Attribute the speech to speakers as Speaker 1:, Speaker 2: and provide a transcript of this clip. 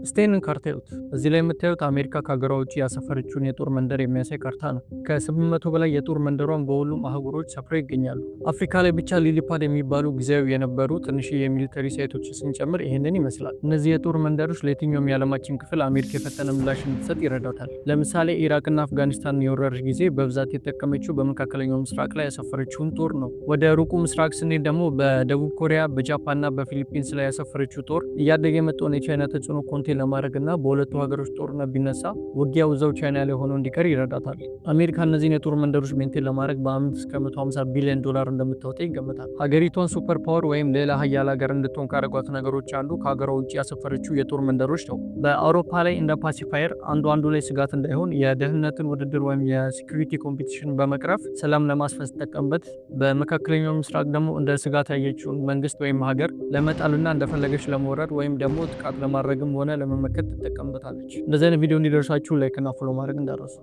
Speaker 1: ስቴንን ካርታ ይዩት። እዚህ ላይ የምታዩት አሜሪካ ከሀገሯ ውጭ ያሰፈረችውን የጦር መንደር የሚያሳይ ካርታ ነው። ከ800 በላይ የጦር መንደሯን በሁሉም አህጉሮች ሰፍረው ይገኛሉ። አፍሪካ ላይ ብቻ ሊሊፓድ የሚባሉ ጊዜያዊ የነበሩ ትንሽ የሚሊተሪ ሳይቶችን ስንጨምር ይህንን ይመስላል። እነዚህ የጦር መንደሮች ለየትኛውም የዓለማችን ክፍል አሜሪካ የፈጠነ ምላሽ እንድትሰጥ ይረዳታል። ለምሳሌ ኢራቅና አፍጋኒስታን የወረረች ጊዜ በብዛት የተጠቀመችው በመካከለኛው ምስራቅ ላይ ያሰፈረችውን ጦር ነው። ወደ ሩቁ ምስራቅ ስንሄድ ደግሞ በደቡብ ኮሪያ፣ በጃፓንና በፊሊፒንስ ላይ ያሰፈረችው ጦር እያደገ የመጣውን የቻይና ተጽዕኖ ኮንቴን ለማድረግና በሁለቱ ሀገሮች ጦርነት ቢነሳ ውጊያው እዛው ቻይና ላይ ሆኖ እንዲቀር ይረዳታል። አሜሪካ እነዚህን የጦር መንደሮች ሜንቴን ለማድረግ በአመት እስከ $150 ቢሊዮን እንደምታወጣ ይገመታል። ሀገሪቷን ሱፐር ፓወር ወይም ሌላ ሀያል ሀገር እንድትሆን ካደረጓት ነገሮች አንዱ ከሀገሯ ውጭ ያሰፈረችው የጦር መንደሮች ነው። በአውሮፓ ላይ እንደ ፓሲፋየር አንዱ ላይ ስጋት እንዳይሆን የደህንነትን ውድድር ወይም የሲኩሪቲ ኮምፒቲሽን በመቅረፍ ሰላም ለማስፈን ስትጠቀምበት፣ በመካከለኛው ምስራቅ ደግሞ እንደ ስጋት ያየችውን መንግስት ወይም ሀገር ለመጣልና እንደፈለገች ለመውረድ ወይም ደግሞ ጥቃት ለማድረግም ሆነ ለመመከት ትጠቀምበታለች። እንደዚህ አይነት ቪዲዮ እንዲደርሳችሁ ላይክ እና ፎሎ ማድረግ እንዳትረሱ።